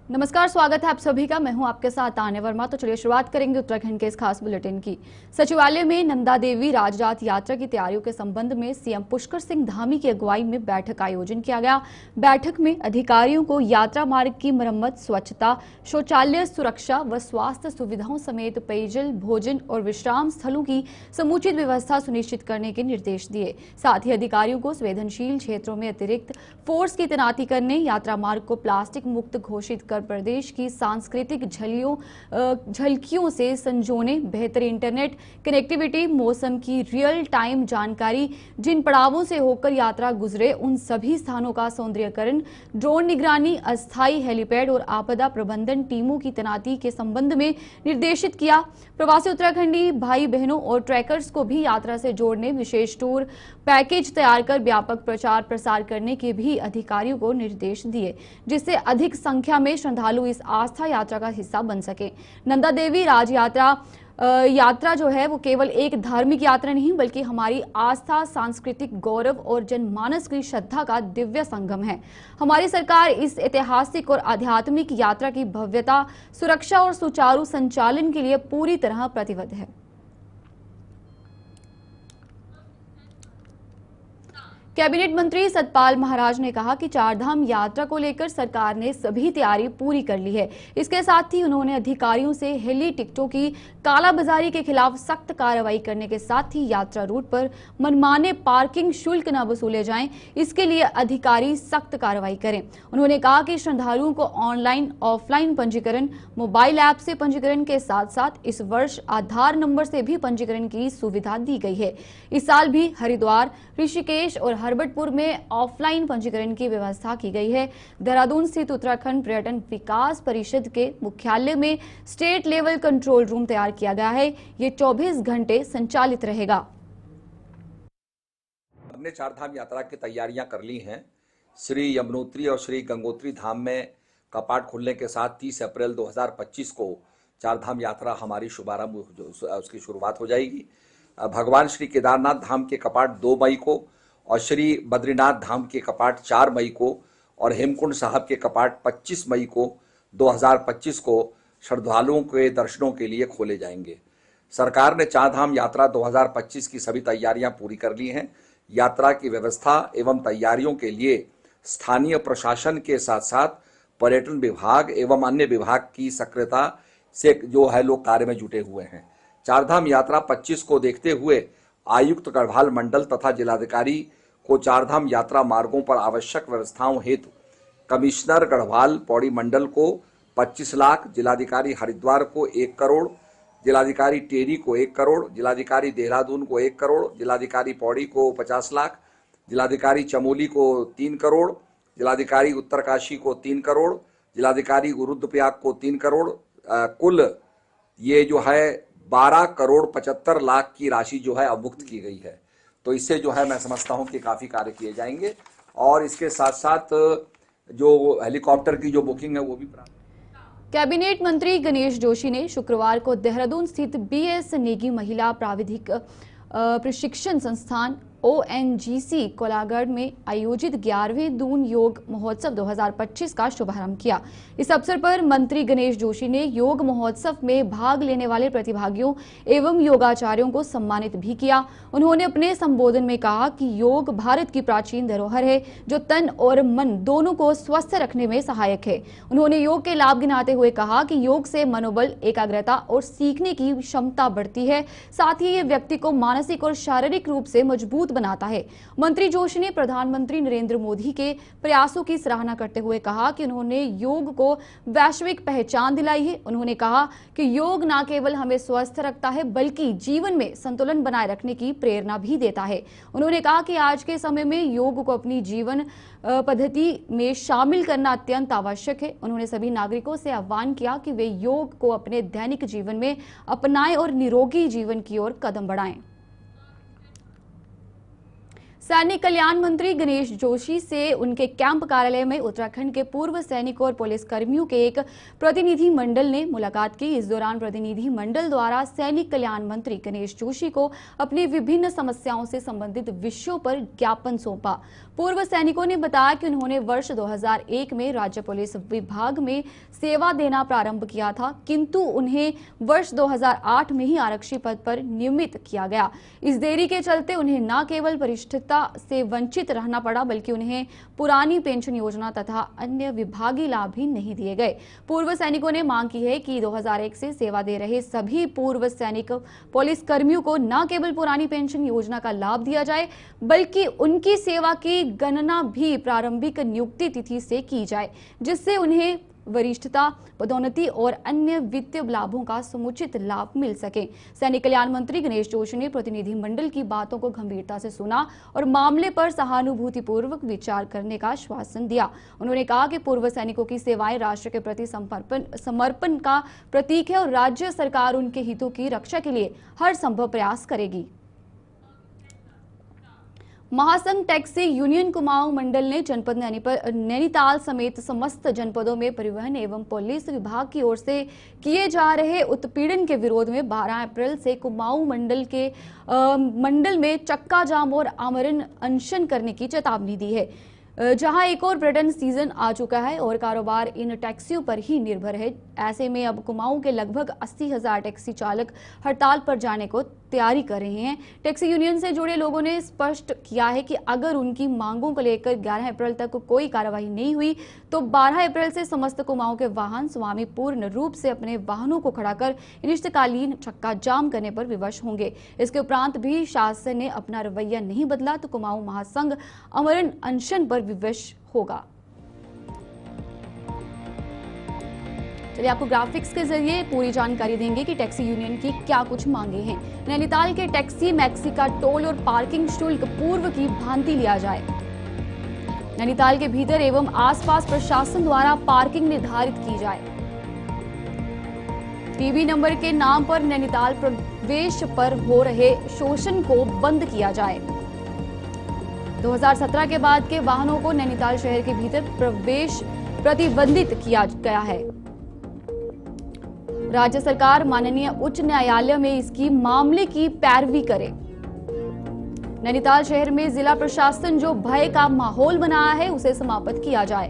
नमस्कार, स्वागत है आप सभी का। मैं हूं आपके साथ तान्या वर्मा। तो चलिए शुरुआत करेंगे उत्तराखंड के इस खास बुलेटिन की। सचिवालय में नंदा देवी राजरात यात्रा की तैयारियों के संबंध में सीएम पुष्कर सिंह धामी की अगुवाई में बैठक का आयोजन किया गया। बैठक में अधिकारियों को यात्रा मार्ग की मरम्मत, स्वच्छता, शौचालय सुरक्षा व स्वास्थ्य सुविधाओं समेत पेयजल, भोजन और विश्राम स्थलों की समुचित व्यवस्था सुनिश्चित करने के निर्देश दिए। साथ ही अधिकारियों को संवेदनशील क्षेत्रों में अतिरिक्त फोर्स की तैनाती करने, यात्रा मार्ग को प्लास्टिक मुक्त घोषित कर प्रदेश की सांस्कृतिक झलकियों से संजोने, बेहतर इंटरनेट कनेक्टिविटी, मौसम की रियल टाइम जानकारी, जिन पड़ावों से होकर यात्रा गुजरे उन सभी स्थानों का सौंदर्यीकरण, ड्रोन निगरानी, अस्थायी हेलीपैड और आपदा प्रबंधन टीमों की तैनाती के संबंध में निर्देशित किया। प्रवासी उत्तराखंडी भाई बहनों और ट्रैकर्स को भी यात्रा से जोड़ने, विशेष टूर पैकेज तैयार कर व्यापक प्रचार प्रसार करने के भी अधिकारियों को निर्देश दिए, जिससे अधिक संख्या में श्रद्धालु इस आस्था यात्रा का हिस्सा बन सके। नंदा देवी राज यात्रा जो है वो केवल एक धार्मिक यात्रा नहीं बल्कि हमारी आस्था, सांस्कृतिक गौरव और जनमानस की श्रद्धा का दिव्य संगम है। हमारी सरकार इस ऐतिहासिक और आध्यात्मिक यात्रा की भव्यता, सुरक्षा और सुचारू संचालन के लिए पूरी तरह प्रतिबद्ध है। कैबिनेट मंत्री सतपाल महाराज ने कहा कि चारधाम यात्रा को लेकर सरकार ने सभी तैयारी पूरी कर ली है। इसके साथ ही उन्होंने अधिकारियों से हेली टिकटों की कालाबाजारी के खिलाफ सख्त कार्रवाई करने के साथ ही यात्रा रूट पर मनमाने पार्किंग शुल्क न वसूले जाएं, इसके लिए अधिकारी सख्त कार्रवाई करें। उन्होंने कहा कि श्रद्धालुओं को ऑनलाइन, ऑफलाइन पंजीकरण, मोबाइल ऐप से पंजीकरण के साथ साथ इस वर्ष आधार नंबर से भी पंजीकरण की सुविधा दी गई है। इस साल भी हरिद्वार, ऋषिकेश और हरबटपुर में ऑफलाइन पंजीकरण की व्यवस्था की गई है। देहरादून स्थित उत्तराखंड पर्यटन विकास परिषद के मुख्यालय में स्टेट लेवल कंट्रोल रूम तैयार किया गया है। ये 24 घंटे संचालित रहेगा। हमने चारधाम यात्रा की तैयारियां कर ली हैं। श्री यमुनोत्री और श्री गंगोत्री धाम में कपाट खुलने के साथ 30 अप्रैल 2025 को चारधाम यात्रा हमारी उसकी शुरुआत हो जाएगी। भगवान श्री केदारनाथ धाम के कपाट 2 मई को और श्री बद्रीनाथ धाम के कपाट 4 मई को और हेमकुंड साहब के कपाट 25 मई को 2025 को श्रद्धालुओं के दर्शनों के लिए खोले जाएंगे। सरकार ने चारधाम यात्रा 2025 की सभी तैयारियां पूरी कर ली हैं। यात्रा की व्यवस्था एवं तैयारियों के लिए स्थानीय प्रशासन के साथ साथ पर्यटन विभाग एवं अन्य विभाग की सक्रियता से जो है लोग कार्य में जुटे हुए हैं। चारधाम यात्रा 25 को देखते हुए आयुक्त गढ़वाल मंडल तथा जिलाधिकारी को चारधाम यात्रा मार्गों पर आवश्यक व्यवस्थाओं हेतु कमिश्नर गढ़वाल पौड़ी मंडल को 25 लाख, जिलाधिकारी हरिद्वार को 1 करोड़, जिलाधिकारी टेरी को 1 करोड़, जिलाधिकारी देहरादून को 1 करोड़, जिलाधिकारी पौड़ी को 50 लाख, जिलाधिकारी चमोली को 3 करोड़, जिलाधिकारी उत्तरकाशी को 3 करोड़, जिलाधिकारी रुद्रप्रयाग को 3 करोड़, कुल ये जो है 12 करोड़ 75 लाख की राशि जो है अवमुक्त की गई है। तो इससे जो है मैं समझता हूं कि काफी कार्य किए जाएंगे और इसके साथ साथ जो हेलीकॉप्टर की जो बुकिंग है वो भी कैबिनेट मंत्री गणेश जोशी ने शुक्रवार को देहरादून स्थित बीएस नेगी महिला प्राविधिक प्रशिक्षण संस्थान ONGC कोलागढ़ में आयोजित 11वें दून योग महोत्सव 2025 का शुभारंभ किया। इस अवसर पर मंत्री गणेश जोशी ने योग महोत्सव में भाग लेने वाले प्रतिभागियों एवं योगाचार्यों को सम्मानित भी किया। उन्होंने अपने संबोधन में कहा कि योग भारत की प्राचीन धरोहर है जो तन और मन दोनों को स्वस्थ रखने में सहायक है। उन्होंने योग के लाभ गिनाते हुए कहा कि योग से मनोबल, एकाग्रता और सीखने की क्षमता बढ़ती है। साथ ही ये व्यक्ति को मानसिक और शारीरिक रूप से मजबूत बनाता है। मंत्री जोशी ने प्रधानमंत्री नरेंद्र मोदी के प्रयासों की सराहना करते हुए कहा कि उन्होंने योग को वैश्विक पहचान दिलाई है। उन्होंने कहा कि योग न केवल हमें स्वस्थ रखता है बल्कि जीवन में संतुलन बनाए रखने की प्रेरणा भी देता है। उन्होंने कहा कि आज के समय में योग को अपनी जीवन पद्धति में शामिल करना अत्यंत आवश्यक है। उन्होंने सभी नागरिकों से आह्वान किया कि वे योग को अपने दैनिक जीवन में अपनाएं और निरोगी जीवन की ओर कदम बढ़ाएं। सैनिक कल्याण मंत्री गणेश जोशी से उनके कैंप कार्यालय में उत्तराखंड के पूर्व सैनिकों और पुलिस कर्मियों के एक प्रतिनिधि मंडल ने मुलाकात की। इस दौरान प्रतिनिधि मंडल द्वारा सैनिक कल्याण मंत्री गणेश जोशी को अपनी विभिन्न समस्याओं से संबंधित विषयों पर ज्ञापन सौंपा। पूर्व सैनिकों ने बताया कि उन्होंने वर्ष 2001 में राज्य पुलिस विभाग में सेवा देना प्रारंभ किया था, किंतु उन्हें वर्ष 2008 में ही आरक्षी पद पर नियमित किया गया। इस देरी के चलते उन्हें न केवल वरिष्ठता से वंचित रहना पड़ा, बल्कि उन्हें पुरानी पेंशन योजना तथा अन्य विभागीय लाभ भी नहीं दिए गए। पूर्व सैनिकों ने मांग की है कि 2001 से सेवा दे रहे सभी पूर्व सैनिक पुलिस कर्मियों को न केवल पुरानी पेंशन योजना का लाभ दिया जाए, बल्कि उनकी सेवा की गणना भी प्रारंभिक नियुक्ति तिथि से की जाए, जिससे उन्हें वरिष्ठता, पदोन्नति और अन्य वित्तीय लाभों का समुचित लाभ मिल सके। सैनिक कल्याण मंत्री गणेश जोशी ने प्रतिनिधि मंडल की बातों को गंभीरता से सुना और मामले पर सहानुभूतिपूर्वक विचार करने का आश्वासन दिया। उन्होंने कहा कि पूर्व सैनिकों की सेवाएं राष्ट्र के प्रति समर्पण का प्रतीक है और राज्य सरकार उनके हितों की रक्षा के लिए हर संभव प्रयास करेगी। महासंघ टैक्सी यूनियन कुमाऊं मंडल ने जनपद नैनीताल समेत समस्त जनपदों में परिवहन एवं पुलिस विभाग की ओर से किए जा रहे उत्पीड़न के विरोध में 12 अप्रैल से कुमाऊं मंडल में चक्का जाम और आमरण अनशन करने की चेतावनी दी है। जहां एक और पर्यटन सीजन आ चुका है और कारोबार इन टैक्सियों पर ही निर्भर है। ऐसे में अब कुमाऊं के लगभग 80,000 टैक्सी चालक हड़ताल पर जाने को तैयारी कर रहे हैं। टैक्सी यूनियन से जुड़े लोगों ने स्पष्ट किया है कि अगर उनकी मांगों को लेकर 11 अप्रैल तक कोई कार्रवाई नहीं हुई तो 12 अप्रैल से समस्त कुमाऊं के वाहन स्वामी पूर्ण रूप से अपने वाहनों को खड़ा कर अनिश्चितकालीन चक्का जाम करने पर विवश होंगे। इसके उपरांत भी शासन ने अपना रवैया नहीं बदला तो कुमाऊं महासंघ आमरण अनशन पर विवश होगा। चलिए आपको ग्राफिक्स के जरिए पूरी जानकारी देंगे कि टैक्सी यूनियन की क्या कुछ मांगे हैं। नैनीताल के टैक्सी मैक्सी का टोल और पार्किंग शुल्क पूर्व की भांति लिया जाए। नैनीताल के भीतर एवं आसपास प्रशासन द्वारा पार्किंग निर्धारित की जाए। टीवी नंबर के नाम पर नैनीताल प्रवेश पर हो रहे शोषण को बंद किया जाए। 2017 के बाद के वाहनों को नैनीताल शहर के भीतर प्रवेश प्रतिबंधित किया गया है। राज्य सरकार माननीय उच्च न्यायालय में इसकी मामले की पैरवी करे। नैनीताल शहर में जिला प्रशासन जो भय का माहौल बनाया है उसे समाप्त किया जाए।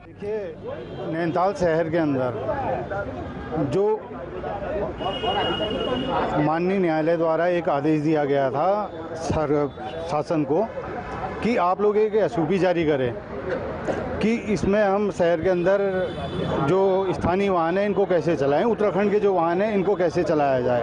देखिए, नैनीताल शहर के अंदर जो माननीय न्यायालय द्वारा एक आदेश दिया गया था शासन को कि आप लोग एक एसओपी जारी करें कि इसमें हम शहर के अंदर जो स्थानीय वाहन हैं इनको कैसे चलाएं, उत्तराखंड के जो वाहन हैं इनको कैसे चलाया जाए।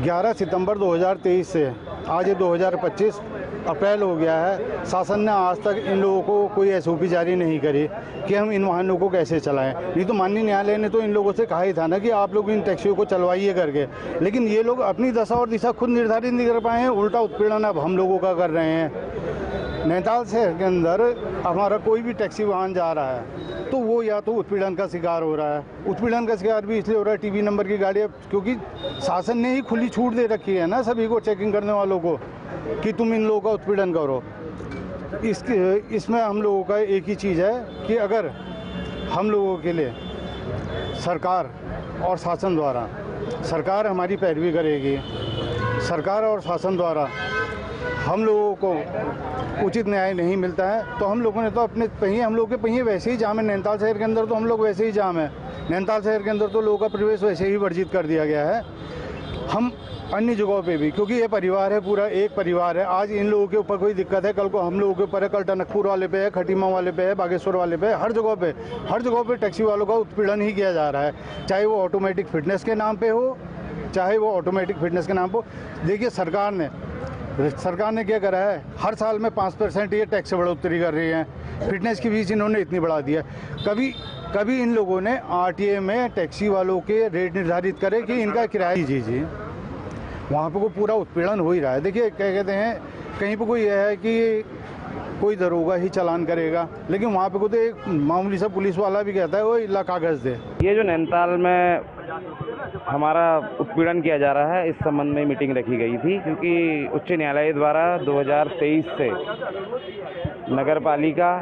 11 सितंबर 2023 से आज ये 2025 अप्रैल हो गया है, शासन ने आज तक इन लोगों को कोई एसओपी जारी नहीं करी कि हम इन वाहनों को कैसे चलाएं। नहीं तो माननीय न्यायालय ने तो इन लोगों से कहा ही था ना कि आप लोग इन टैक्सियों को चलवाइए करके, लेकिन ये लोग अपनी दशा और दिशा खुद निर्धारित नहीं कर पाए हैं, उल्टा उत्पीड़न अब हम लोगों का कर रहे हैं। नैनीताल शहर के अंदर हमारा कोई भी टैक्सी वाहन जा रहा है तो वो या तो उत्पीड़न का शिकार हो रहा है। उत्पीड़न का शिकार भी इसलिए हो रहा है टीवी नंबर की गाड़ियाँ, क्योंकि शासन ने ही खुली छूट दे रखी है ना सभी को, चेकिंग करने वालों को, कि तुम इन लोगों का उत्पीड़न करो। इसमें हम लोगों का एक ही चीज़ है कि अगर हम लोगों के लिए सरकार और शासन द्वारा, सरकार हमारी पैरवी करेगी, सरकार और शासन द्वारा हम लोगों को उचित न्याय नहीं मिलता है तो हम लोगों ने तो अपने पहिए, हम लोग के पहिए वैसे ही जाम है। नैनीताल शहर के अंदर तो हम लोग वैसे ही जाम है। नैनीताल शहर के अंदर तो लोगों का प्रवेश वैसे ही वर्जित कर दिया गया है। हम अन्य जगहों पे भी, क्योंकि ये परिवार है, पूरा एक परिवार है, आज इन लोगों के ऊपर कोई दिक्कत है, कल को हम लोगों के ऊपर है, कल टनकपुर वाले पे है, खटीमा वाले पे है, बागेश्वर वाले पे है, हर जगहों पे टैक्सी वालों का उत्पीड़न ही किया जा रहा है, चाहे वो ऑटोमेटिक फिटनेस के नाम पे हो, चाहे वो ऑटोमेटिक फिटनेस के नाम पर। देखिए सरकार ने क्या करा है, हर साल में 5% ये टैक्स बढ़ोतरी कर रही है। फिटनेस की फीस इन्होंने इतनी बढ़ा दी है। कभी इन लोगों ने आरटीए में टैक्सी वालों के रेट निर्धारित करे कि इनका किराया जी वहाँ पे को पूरा उत्पीड़न हो ही रहा है। देखिए क्या कहते हैं, कहीं पे कोई यह है कि कोई दरोगा ही चालान करेगा, लेकिन वहाँ पे को तो एक मामूली सा पुलिस वाला भी कहता है वो इला कागज़ दे। ये जो नैनीताल में हमारा उत्पीड़न किया जा रहा है, इस संबंध में मीटिंग रखी गई थी। क्योंकि उच्च न्यायालय द्वारा 2023 से नगर पालिका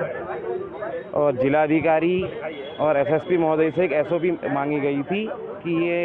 और जिलाधिकारी और एसएसपी महोदय से एक एसओपी मांगी गई थी कि ये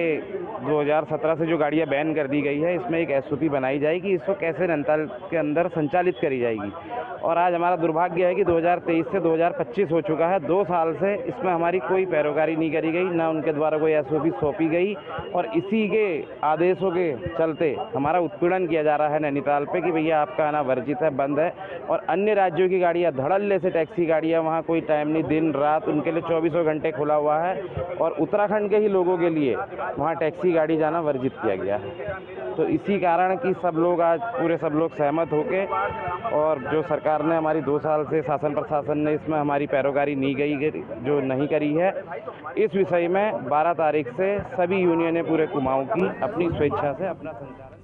2017 से जो गाड़ियां बैन कर दी गई है, इसमें एक एसओपी बनाई जाएगी, इसको कैसे नैनीताल के अंदर संचालित करी जाएगी। और आज हमारा दुर्भाग्य है कि 2023 से 2025 हो चुका है, 2 साल से इसमें हमारी कोई पैरोकारी नहीं करी गई, ना उनके द्वारा कोई एसओपी सौंपी गई। और इसी के आदेशों के चलते हमारा उत्पीड़न किया जा रहा है नैनीताल पे कि भैया आपका आना वर्जित है, बंद है। और अन्य राज्यों की गाड़ियाँ धड़ल्ले से टैक्सी गाड़ियाँ, वहाँ कोई टाइम नहीं, दिन रात उनके लिए 24 घंटे खुला हुआ है। और उत्तराखंड के ही लोगों के लिए वहाँ टैक्सी गाड़ी जाना वर्जित किया गया है। तो इसी कारण कि सब लोग आज पूरे सब लोग सहमत होके, और जो सरकार ने हमारी 2 साल से शासन प्रशासन ने इसमें हमारी पैरोकारी जो नहीं करी है, इस विषय में 12 तारीख से सभी यूनियनें पूरे कुमाऊं की अपनी स्वेच्छा से अपना संचालन।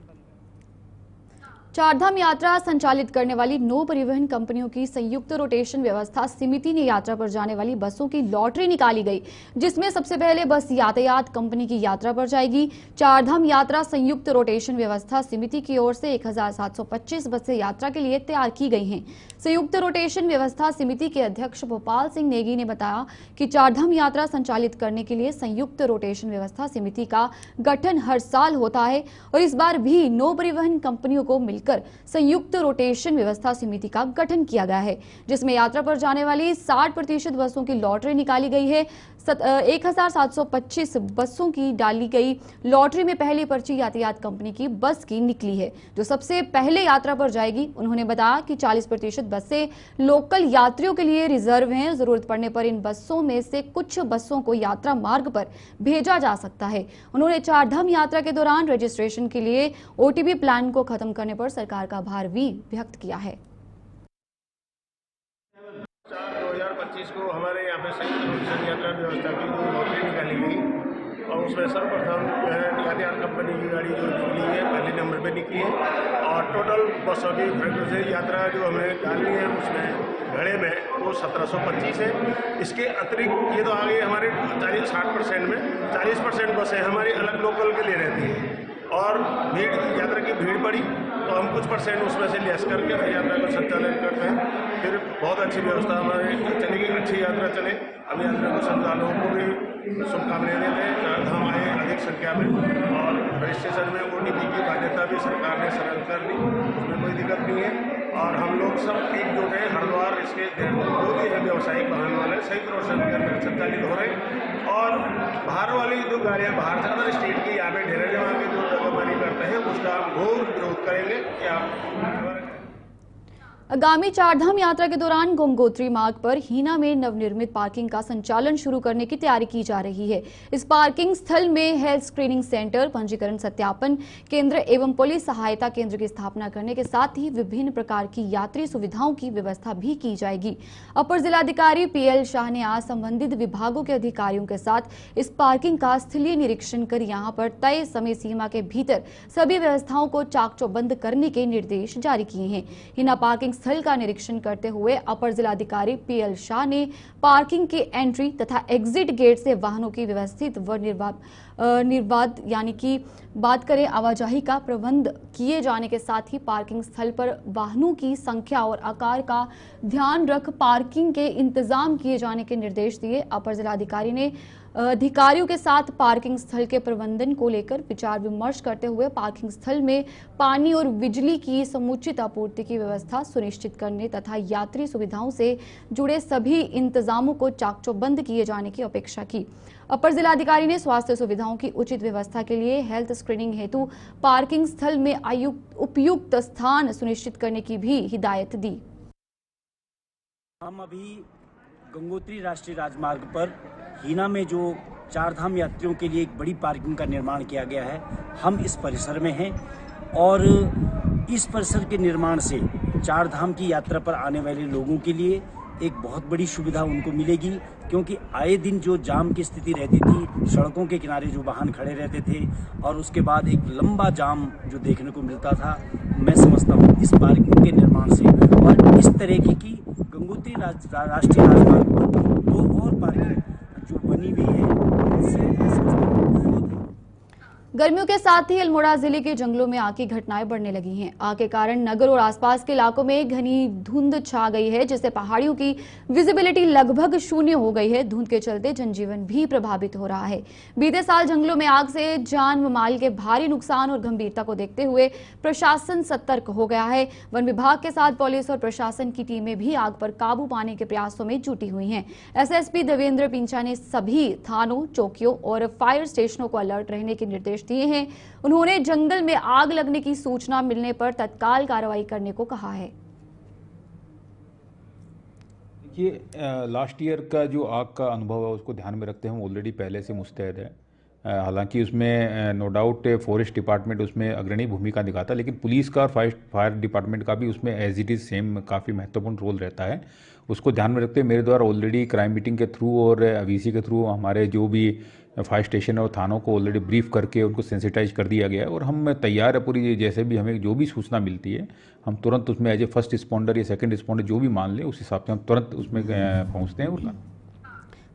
चारधाम यात्रा संचालित करने वाली 9 परिवहन कंपनियों की संयुक्त रोटेशन व्यवस्था समिति ने यात्रा पर जाने वाली बसों की लॉटरी निकाली गई, जिसमें सबसे पहले बस यातायात कंपनी की यात्रा पर जाएगी। चारधाम यात्रा संयुक्त रोटेशन व्यवस्था समिति की ओर से 1725 बसें यात्रा के लिए तैयार की गई हैं। संयुक्त रोटेशन व्यवस्था समिति के अध्यक्ष भोपाल सिंह नेगी ने बताया कि चारधाम यात्रा संचालित करने के लिए संयुक्त रोटेशन व्यवस्था समिति का गठन हर साल होता है और इस बार भी 9 परिवहन कंपनियों को मिलकर संयुक्त रोटेशन व्यवस्था समिति का गठन किया गया है, जिसमें यात्रा पर जाने वाली 60% बसों की लॉटरी निकाली गई है। 1725 बसों की डाली गई लॉटरी में पहली पर्ची यातायात कंपनी की बस की निकली है, जो सबसे पहले यात्रा पर जाएगी। उन्होंने बताया कि 40% बसें लोकल यात्रियों के लिए रिजर्व हैं। जरूरत पड़ने पर इन बसों में से कुछ बसों को यात्रा मार्ग पर भेजा जा सकता है। उन्होंने चारधाम यात्रा के दौरान रजिस्ट्रेशन के लिए ओटीपी प्लान को खत्म करने पर सरकार का आभार भी व्यक्त किया है। 2025 को हमारे यहाँ पे संयुक्त रोटेशन यात्रा व्यवस्था की जो लॉटरी निकाली गई और उसमें सर्वप्रथम जो है यातायात कंपनी की गाड़ी जो निकली है, पहले नंबर पे निकली है। और टोटल बसों की फ्रीक्वेंसी यात्रा जो हमें डालनी है उसमें घड़े में वो 1725 है। इसके अतिरिक्त ये तो आ गई हमारे 60% में 40% बसें हमारी अलग लोकल के लिए रहती हैं और भीड़ यात्रा की भीड़ बढ़ी तो हम कुछ परसेंट उसमें से लेस करके फिर यात्रा का संचालन करते हैं। फिर बहुत अच्छी व्यवस्था हमारी चलेगी, अच्छी यात्रा चले। हम यात्रा को श्रद्धालुओं को भी शुभकामनाएं देते हैं, चारधाम आए अधिक संख्या में। और रजिस्ट्रेशन में ओटीपी की बाध्यता भी सरकार ने सरल कर दी, उसमें कोई दिक्कत नहीं है। और हम लोग सब एकजुट हैं। हरिद्वार इसके जो भी है व्यावसायिक वाहन वाले सही रोशन के अंदर संचालित हो रहे हैं। और बाहर वाली जो गाड़ियाँ बाहर से अदर स्टेट की यहाँ पे ढेरे जमा के जो दगाबाजी करते हैं उसका हम घोर विरोध करेंगे कि आप आगामी चारधाम यात्रा के दौरान गंगोत्री मार्ग पर हीना में नवनिर्मित पार्किंग का संचालन शुरू करने की तैयारी की जा रही है। इस पार्किंग स्थल में हेल्थ स्क्रीनिंग सेंटर, पंजीकरण सत्यापन केंद्र एवं पुलिस सहायता केंद्र की स्थापना करने के साथ ही विभिन्न प्रकार की यात्री सुविधाओं की व्यवस्था भी की जाएगी। अपर जिलाधिकारी पीएल शाह ने आज संबंधित विभागों के अधिकारियों के साथ इस पार्किंग का स्थलीय निरीक्षण कर यहां पर तय समय सीमा के भीतर सभी व्यवस्थाओं को चाक चौबंद करने के निर्देश जारी किए हैं। हीना पार्किंग स्थल का निरीक्षण करते हुए अपर जिलाधिकारी पीएल शाह ने पार्किंग के एंट्री तथा एग्जिट गेट से वाहनों की व्यवस्थित व निर्बाध यानी कि बात करें आवाजाही का प्रबंध किए जाने के साथ ही पार्किंग स्थल पर वाहनों की संख्या और आकार का ध्यान रख पार्किंग के इंतजाम किए जाने के निर्देश दिए। अपर जिलाधिकारी ने अधिकारियों के साथ पार्किंग स्थल के प्रबंधन को लेकर विचार विमर्श करते हुए पार्किंग स्थल में पानी और बिजली की समुचित आपूर्ति की व्यवस्था सुनिश्चित करने तथा यात्री सुविधाओं से जुड़े सभी इंतजामों को चाक-चौबंद किए जाने की अपेक्षा की। अपर जिलाधिकारी ने स्वास्थ्य सुविधाओं की उचित व्यवस्था के लिए हेल्थ स्क्रीनिंग हेतु पार्किंग स्थल में उपयुक्त स्थान सुनिश्चित करने की भी हिदायत दी। हम अभी गंगोत्री राष्ट्रीय राजमार्ग पर हीना में जो चारधाम यात्रियों के लिए एक बड़ी पार्किंग का निर्माण किया गया है, हम इस परिसर में हैं और इस परिसर के निर्माण से चारधाम की यात्रा पर आने वाले लोगों के लिए एक बहुत बड़ी सुविधा उनको मिलेगी, क्योंकि आए दिन जो जाम की स्थिति रहती थी, सड़कों के किनारे जो वाहन खड़े रहते थे और उसके बाद एक लंबा जाम जो देखने को मिलता था, मैं समझता हूँ इस पार्किंग के निर्माण से और इस तरह की गंगोत्री राष्ट्रीय राजमार्ग पर 2 और पार्किंग जो बनी हुई है, गर्मियों के साथ ही अल्मोड़ा जिले के जंगलों में आग की घटनाएं बढ़ने लगी हैं। आग के कारण नगर और आसपास के इलाकों में घनी धुंध छा गई है, जिससे पहाड़ियों की विजिबिलिटी लगभग शून्य हो गई है। धुंध के चलते जनजीवन भी प्रभावित हो रहा है। बीते साल जंगलों में आग से जान व माल के भारी नुकसान और गंभीरता को देखते हुए प्रशासन सतर्क हो गया है। वन विभाग के साथ पुलिस और प्रशासन की टीमें भी आग पर काबू पाने के प्रयासों में जुटी हुई हैं। एसएसपी देवेंद्र पिंचा ने सभी थानों, चौकियों और फायर स्टेशनों को अलर्ट रहने के निर्देश दिए हैं। उन्होंने जंगल में आग लगने की सूचना मिलने पर तत्काल कार्रवाई करने को कहा है। देखिए, लास्ट ईयर का जो आग का अनुभव है उसको ध्यान में रखते हैं हम ऑलरेडी पहले से मुस्तैद है। हालांकि उसमें नो डाउट फॉरेस्ट डिपार्टमेंट उसमें अग्रणी भूमिका निभाता है, लेकिन पुलिस का और फायर डिपार्टमेंट का भी उसमें एज इट इज़ सेम काफ़ी महत्वपूर्ण रोल रहता है। उसको ध्यान में रखते हुए मेरे द्वारा ऑलरेडी क्राइम मीटिंग के थ्रू और वीसी के थ्रू हमारे जो भी फायर स्टेशन और थानों को ऑलरेडी ब्रीफ करके उनको सेंसिटाइज कर दिया गया है और हम तैयार है पूरी। जैसे भी हमें जो भी सूचना मिलती है हम तुरंत उसमें एज ए फर्स्ट रिस्पॉन्डर या सेकंड रिस्पॉन्डर जो भी मान ले उस हिसाब से हम तुरंत उसमें पहुंचते हैं। और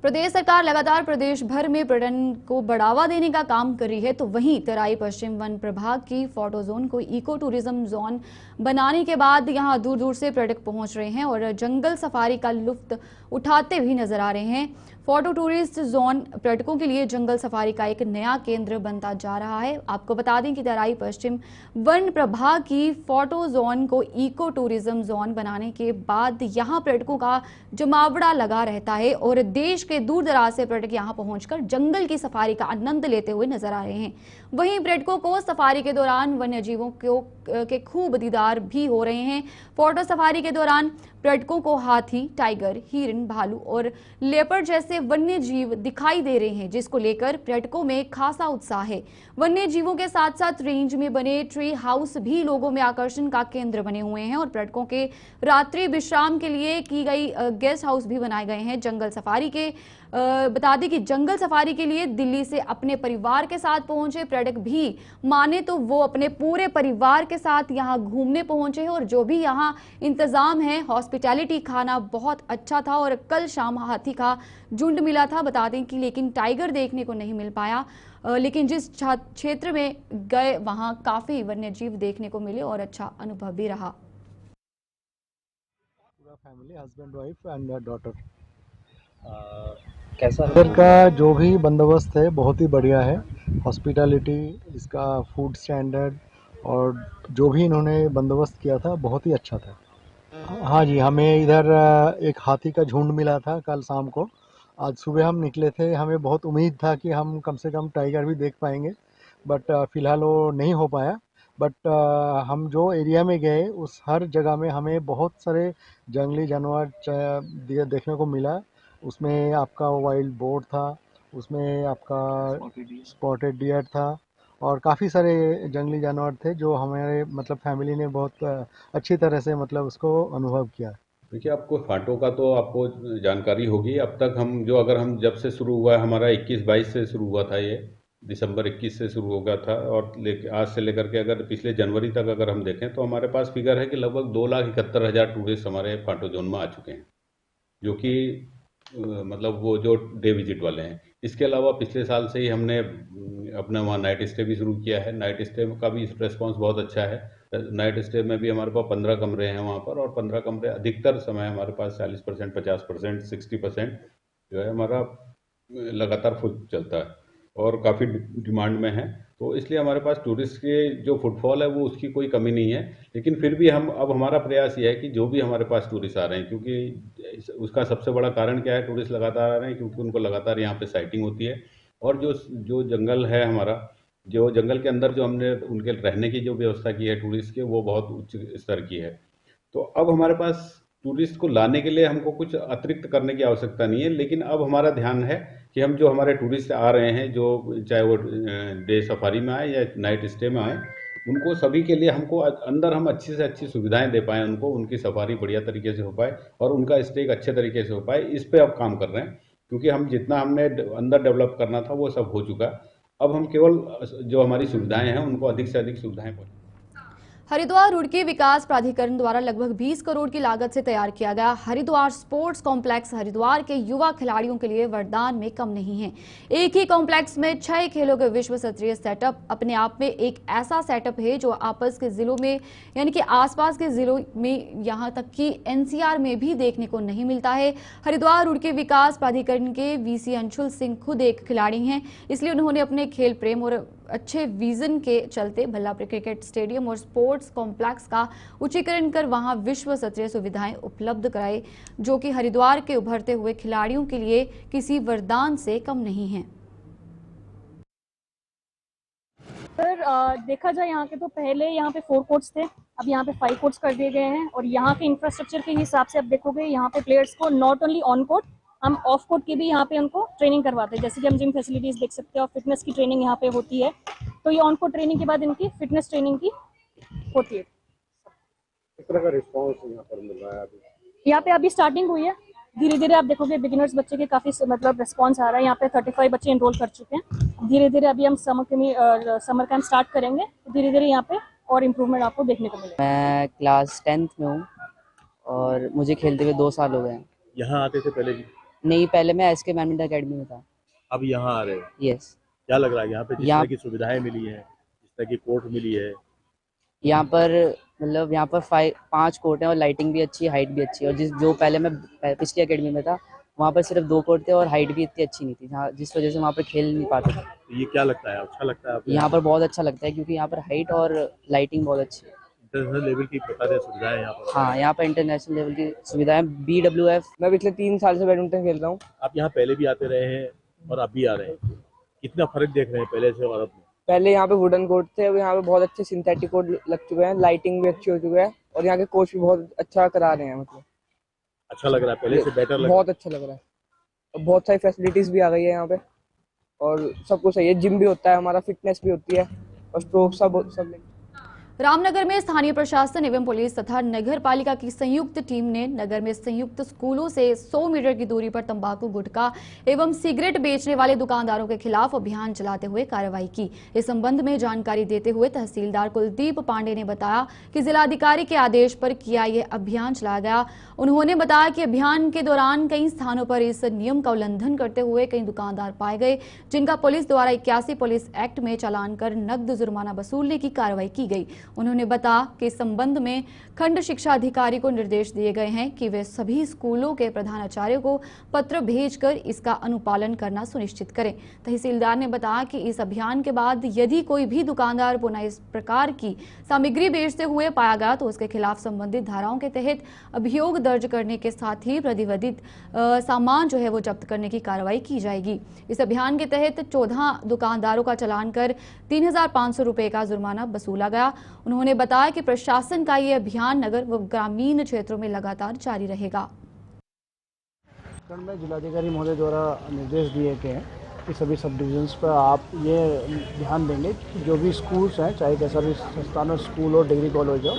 प्रदेश सरकार लगातार प्रदेश भर में पर्यटन को बढ़ावा देने का काम कर रही है, तो वहीं तराई पश्चिम वन प्रभाग की फोटो जोन को इको टूरिज्म जोन बनाने के बाद यहां दूर दूर से पर्यटक पहुंच रहे हैं और जंगल सफारी का लुत्फ उठाते भी नजर आ रहे हैं। फोटो टूरिस्ट जोन पर्यटकों के लिए जंगल सफारी का एक नया केंद्र बनता जा रहा है। आपको बता दें कि तराई पश्चिम वन प्रभाग की फोटो जोन को इको टूरिज्म जोन बनाने के बाद यहां पर्यटकों का जमावड़ा लगा रहता है और देश के दूर दराज से पर्यटक यहां पहुंचकर जंगल की सफारी का आनंद लेते हुए नजर आ रहे हैं। वहीं पर्यटकों को सफारी के दौरान वन्य जीवों के खूब दीदार भी हो रहे हैं। फोटो सफारी के दौरान पर्यटकों को हाथी, टाइगर, हिरन, भालू और लेपर्ड जैसे वन्य जीव दिखाई दे रहे हैं, जिसको लेकर पर्यटकों में खासा उत्साह है। वन्य जीवों के साथ साथ रेंज में बने ट्री हाउस भी लोगों में आकर्षण का केंद्र बने हुए हैं और पर्यटकों के रात्रि विश्राम के लिए की गई गेस्ट हाउस भी बनाए गए हैं। जंगल सफारी के बता दें कि जंगल सफारी के लिए दिल्ली से अपने परिवार के साथ पहुंचे पर्यटक भी माने तो वो अपने पूरे परिवार के साथ यहां घूमने पहुंचे हैं और जो भी यहां इंतजाम है, हॉस्पिटैलिटी, खाना बहुत अच्छा था और कल शाम हाथी का झुंड मिला था। बता दें कि लेकिन टाइगर देखने को नहीं मिल पाया, लेकिन जिस क्षेत्र में गए वहां काफी वन्य जीव देखने को मिले और अच्छा अनुभव भी रहा। पूरा family, husband, wife and daughter. कैसा इधर का जो भी बंदोबस्त है बहुत ही बढ़िया है। हॉस्पिटैलिटी, इसका फूड स्टैंडर्ड और जो भी इन्होंने बंदोबस्त किया था बहुत ही अच्छा था। हाँ जी, हमें इधर एक हाथी का झुंड मिला था कल शाम को। आज सुबह हम निकले थे, हमें बहुत उम्मीद था कि हम कम से कम टाइगर भी देख पाएंगे, बट फ़िलहाल वो नहीं हो पाया। बट हम जो एरिया में गए उस हर जगह में हमें बहुत सारे जंगली जानवर देखने को मिला। उसमें आपका वाइल्ड बोर था, उसमें आपका स्पॉटेड डियर था और काफ़ी सारे जंगली जानवर थे जो हमारे मतलब फैमिली ने बहुत अच्छी तरह से मतलब उसको अनुभव किया। देखिए, आपको फाटो का तो आपको जानकारी होगी। अब तक हम जब से शुरू हुआ है, हमारा 21-22 से शुरू हुआ था, ये दिसंबर 21 से शुरू हो गया था और आज से लेकर के अगर पिछले जनवरी तक अगर हम देखें तो हमारे पास फिगर है कि लगभग 2,71,000 टूरिस्ट हमारे फाटो जोन में आ चुके हैं, जो कि मतलब वो जो डे विजिट वाले हैं। इसके अलावा पिछले साल से ही हमने अपना वहाँ नाइट स्टे भी शुरू किया है। नाइट स्टे का भी रिस्पॉन्स बहुत अच्छा है। नाइट स्टे में भी हमारे पास 15 कमरे हैं वहाँ पर और 15 कमरे अधिकतर समय हमारे पास 40%, 50%, 60% जो है हमारा लगातार फुल चलता है और काफ़ी डिमांड में है। तो इसलिए हमारे पास टूरिस्ट के जो फुटफॉल है वो उसकी कोई कमी नहीं है। लेकिन फिर भी अब हमारा प्रयास ये है कि जो भी हमारे पास टूरिस्ट आ रहे हैं, क्योंकि उसका सबसे बड़ा कारण क्या है, टूरिस्ट लगातार आ रहे हैं क्योंकि उनको लगातार यहाँ पे साइटिंग होती है और जो जंगल है हमारा, जो जंगल के अंदर जो हमने उनके रहने की जो व्यवस्था की है टूरिस्ट के, वो बहुत उच्च स्तर की है। तो अब हमारे पास टूरिस्ट को लाने के लिए हमको कुछ अतिरिक्त करने की आवश्यकता नहीं है, लेकिन अब हमारा ध्यान है कि हम जो हमारे टूरिस्ट आ रहे हैं, जो चाहे वो डे सफारी में आए या नाइट स्टे में आए, उनको सभी के लिए हमको अंदर हम अच्छी से अच्छी सुविधाएं दे पाएँ, उनको उनकी सफारी बढ़िया तरीके से हो पाए और उनका स्टे एक अच्छे तरीके से हो पाए। इस पर अब काम कर रहे हैं क्योंकि हम जितना हमने अंदर डेवलप करना था वो सब हो चुका। अब हम केवल जो हमारी सुविधाएं हैं उनको अधिक से अधिक सुविधाएं पहुँचाएं। हरिद्वार रुड़की विकास प्राधिकरण द्वारा लगभग 20 करोड़ की लागत से तैयार किया गया हरिद्वार स्पोर्ट्स कॉम्प्लेक्स हरिद्वार के युवा खिलाड़ियों के लिए वरदान में कम नहीं है। एक ही कॉम्प्लेक्स में 6 खेलों के विश्व स्तरीय सेटअप अपने आप में एक ऐसा सेटअप है जो आपस के जिलों में यानी कि आसपास के जिलों में यहाँ तक कि एनसीआर में भी देखने को नहीं मिलता है। हरिद्वार रुड़की विकास प्राधिकरण के वीसी अंशुल सिंह खुद एक खिलाड़ी हैं, इसलिए उन्होंने अपने खेल प्रेम और अच्छे विजन के चलते भल्लापुर क्रिकेट स्टेडियम और स्पोर्ट्स कॉम्प्लेक्स का उच्चीकरण कर वहां विश्व स्तरीय सुविधाएं उपलब्ध कराई, जो कि हरिद्वार के उभरते हुए खिलाड़ियों के लिए किसी वरदान से कम नहीं है। सर देखा जाए यहाँ के तो पहले यहाँ पे 4 कोर्ट्स थे, अब यहाँ पे 5 कोर्ट्स कर दिए गए हैं और यहाँ के इंफ्रास्ट्रक्चर के हिसाब से अब देखोगे यहाँ पे प्लेयर्स को नॉट ओनली ऑन कोर्ट, हम ऑफ कोर्ट की भी यहाँ पे उनको ट्रेनिंग करवाते हैं। जैसे कि हम जिम फैसिलिटीज देख सकते हैं और फिटनेस की ट्रेनिंग यहाँ पे होती है, तो ये ऑन कोर्ट ट्रेनिंग के बाद इनकी फिटनेस ट्रेनिंग की होती है। किस तरह का रिस्पांस यहाँ पर मिल रहा है अभी? यहाँ पे अभी स्टार्टिंग हुई है, धीरे धीरे आप देखोगे बिगिनर्स बच्चे के काफी मतलब रिस्पांस आ रहा है। यहाँ पे 35 बच्चे एनरोल कर चुके हैं। धीरे धीरे अभी हम समर कैंप स्टार्ट करेंगे, धीरे धीरे यहाँ पे और इम्प्रूवमेंट आपको देखने को मिलेगा। मैं क्लास 10th में हूँ और मुझे खेलते हुए 2 साल हो गए हैं। यहाँ आते थे पहले भी? नहीं, पहले मैं एसके बैडमिंटन अकेडमी में था। अब यहाँ आ रहे हो? यस। क्या लग रहा है यहाँ पे जिस तरह की सुविधाएं मिली है, जिस तरह की कोर्ट मिली है? यहाँ पर मतलब यहाँ पर 5 कोर्ट हैं और लाइटिंग भी अच्छी है, हाइट भी अच्छी है। और जो पहले मैं पिछली अकेडमी में था वहाँ पर सिर्फ 2 कोर्ट थे और हाइट भी इतनी अच्छी नहीं थी, जहाँ जिस वजह से वहाँ पर खेल नहीं पाते थे। तो ये क्या लगता है, अच्छा लगता है आपको? यहाँ पर बहुत अच्छा लगता है क्योंकि यहाँ पर हाइट और लाइटिंग बहुत अच्छी है। इंटरनेशनल लेवल की प्रकार सुविधाएं यहाँ पर? हाँ, यहाँ पर इंटरनेशनल लेवल की सुविधाएं। BWF मैं पिछले 3 साल से बैडमिंटन खेल रहा हूँ। आप यहाँ पहले भी आते रहे हैं और अब भी आ रहे हैं, कितना फर्क देख रहे हैं पहले से और अब में? पहले यहाँ पे वुडन कोर्ट थे, अब यहाँ पे बहुत अच्छे सिंथेटिक कोर्ट लग चुके हैं, लाइटिंग भी अच्छी हो चुकी है और यहाँ के कोच भी बहुत अच्छा करा रहे हैं। मतलब अच्छा लग रहा है, पहले से बेटर लग रहा है? बहुत अच्छा लग रहा है। बहुत सारी फैसिलिटीज भी आ गई है यहाँ पे और सब कुछ सही है। जिम भी होता है हमारा, फिटनेस भी होती है और स्ट्रोक सब। रामनगर में स्थानीय प्रशासन एवं पुलिस तथा नगर पालिका की संयुक्त टीम ने नगर में संयुक्त स्कूलों से 100 मीटर की दूरी पर तंबाकू, गुटखा एवं सिगरेट बेचने वाले दुकानदारों के खिलाफ अभियान चलाते हुए कार्रवाई की। इस संबंध में जानकारी देते हुए तहसीलदार कुलदीप पांडे ने बताया कि जिलाधिकारी के आदेश पर किया यह अभियान चलाया गया। उन्होंने बताया कि अभियान के दौरान कई स्थानों पर इस नियम का उल्लंघन करते हुए कई दुकानदार पाए गए, जिनका पुलिस द्वारा 81 पुलिस एक्ट में चालान कर नकद जुर्माना वसूलने की कार्रवाई की गई। उन्होंने बताया कि इस संबंध में खंड शिक्षा अधिकारी को निर्देश दिए गए हैं कि वे सभी स्कूलों के प्रधानाचार्य को पत्र भेजकर इसका अनुपालन करना सुनिश्चित करें। तहसीलदार ने बताया कि इस अभियान के बाद यदि कोई भी दुकानदार पुनः इस प्रकार की सामग्री बेचते हुए पाया गया तो उसके खिलाफ संबंधित धाराओं के तहत अभियोग दर्ज करने के साथ ही प्रतिबंधित सामान जो है वो जब्त करने की कार्रवाई की जाएगी। इस अभियान के तहत 14 दुकानदारों का चालान कर 3,500 रुपए का जुर्माना वसूला गया। उन्होंने बताया कि प्रशासन का ये अभियान नगर व ग्रामीण क्षेत्रों में लगातार जारी रहेगा। में जिलाधिकारी महोदय द्वारा निर्देश दिए गए हैं कि सभी सब डिविजन्स पर आप ये ध्यान देंगे कि जो भी स्कूल्स हैं, चाहे कैसा भी संस्थान हो, स्कूल हो, डिग्री कॉलेज हो,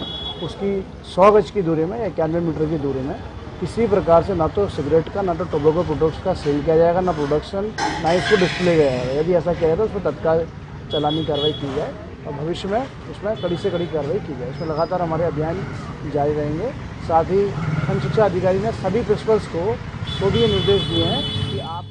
उसकी 100 गज की दूरी में या 91 मीटर की दूरी में किसी प्रकार से ना तो सिगरेट का ना तो टोबैको प्रोडक्ट्स का सेल किया जाएगा, ना प्रोडक्शन, ना इसको डिस्प्ले किया जाएगा। यदि ऐसा किया जाए तो उस पर तत्काल चालानी कार्रवाई की जाए और भविष्य में उसमें कड़ी से कड़ी कार्रवाई की जाए। इसमें लगातार हमारे अभियान जारी रहेंगे। साथ ही खंड शिक्षा अधिकारी ने सभी प्रिंसिपल्स को भी ये निर्देश दिए हैं कि आप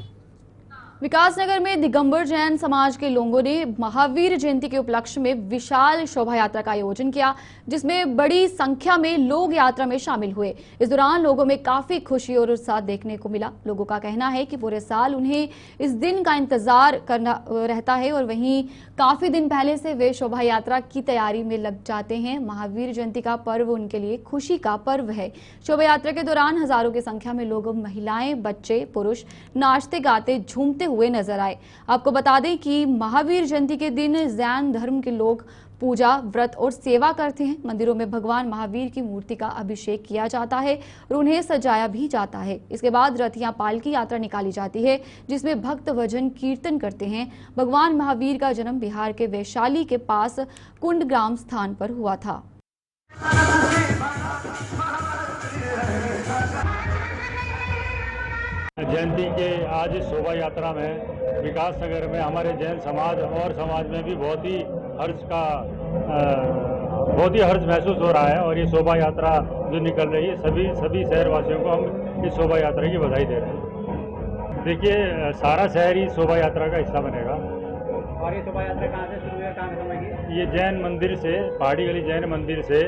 विकासनगर में दिगंबर जैन समाज के लोगों ने महावीर जयंती के उपलक्ष्य में विशाल शोभा यात्रा का आयोजन किया, जिसमें बड़ी संख्या में लोग यात्रा में शामिल हुए। इस दौरान लोगों में काफी खुशी और उत्साह देखने को मिला। लोगों का कहना है कि पूरे साल उन्हें इस दिन का इंतजार करना रहता है और वहीं काफी दिन पहले से वे शोभा यात्रा की तैयारी में लग जाते हैं। महावीर जयंती का पर्व उनके लिए खुशी का पर्व है। शोभा यात्रा के दौरान हजारों की संख्या में लोग, महिलाएं, बच्चे, पुरुष नाचते गाते झूमते हुए नजर आए। आपको बता दें कि महावीर जयंती के दिन जैन धर्म के लोग पूजा, व्रत और सेवा करते हैं। मंदिरों में भगवान महावीर की मूर्ति का अभिषेक किया जाता है और उन्हें सजाया भी जाता है। इसके बाद रथियां पालकी यात्रा निकाली जाती है, जिसमें भक्त भजन कीर्तन करते हैं। भगवान महावीर का जन्म बिहार के वैशाली के पास कुंडग्राम स्थान पर हुआ था। जयंती के आज शोभा यात्रा में विकासनगर में हमारे जैन समाज और समाज में भी बहुत ही हर्ष का बहुत ही हर्ष महसूस हो रहा है और ये शोभा यात्रा जो निकल रही है सभी शहरवासियों को हम इस शोभा यात्रा की बधाई दे रहे हैं। देखिए सारा शहर ही शोभा यात्रा का हिस्सा बनेगा। और ये शोभा यात्रा कहाँ से शुरू हुई है, कहाँ खत्म होगी? ये जैन मंदिर से, पहाड़ी गली जैन मंदिर से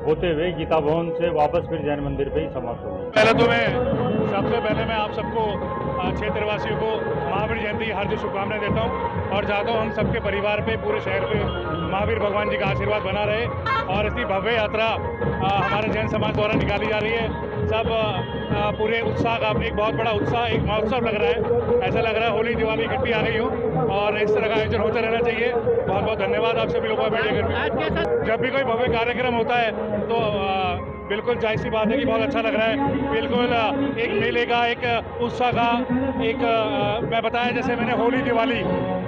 होते हुए गीता भवन से वापस फिर जैन मंदिर पे ही समाप्त होगी। सबसे पहले मैं आप सबको क्षेत्रवासियों को महावीर जयंती की हार्दिक शुभकामनाएं देता हूं और चाहता हूं हम सबके परिवार पे, पूरे शहर पे महावीर भगवान जी का आशीर्वाद बना रहे और इतनी भव्य यात्रा हमारे जैन समाज द्वारा निकाली जा रही है। सब पूरे उत्साह का एक बहुत बड़ा उत्साह, एक महोत्सव लग रहा है। ऐसा लग रहा है होली दिवाली इकट्ठी आ गई हो और इस तरह का आयोजन होता रहना चाहिए। बहुत बहुत धन्यवाद आप सभी लोगों का मीडिया कर्मी। जब भी कोई भव्य कार्यक्रम होता है तो बिल्कुल जाहिर सी बात है कि बहुत अच्छा लग रहा है। बिल्कुल एक मेले का, एक उत्साह का, एक मैं बताया जैसे मैंने होली दिवाली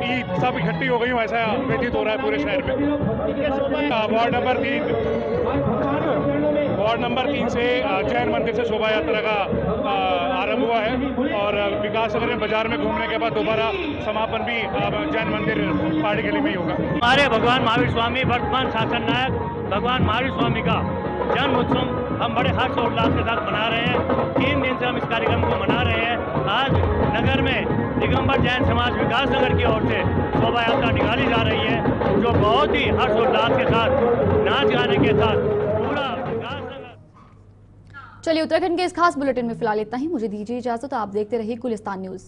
ईद सब इकट्ठी हो गई हूँ, ऐसा व्यतीत हो रहा है पूरे शहर में। वार्ड नंबर 3 से जैन मंदिर से शोभा यात्रा का आरंभ हुआ है और विकास नगर में बाजार में घूमने के बाद दोबारा समापन भी जैन मंदिर पहाड़ी गली में ही होगा। हमारे भगवान महावीर स्वामी, वर्तमान शासन नायक भगवान महावीर स्वामी का जन्म उत्सव हम बड़े हर्ष और उल्लास के साथ मना रहे हैं। 3 दिन से हम इस कार्यक्रम को मना रहे हैं। आज नगर में दिगंबर जैन समाज विकास नगर की ओर से शोभा यात्रा निकाली जा रही है, जो बहुत ही हर्ष उल्लास के साथ, नाच गाने के साथ पूरा विकास नगर। चलिए उत्तराखंड के इस खास बुलेटिन में फिलहाल इतना ही। मुझे दीजिए इजाजत। आप देखते रहिए गुलिस्तान न्यूज।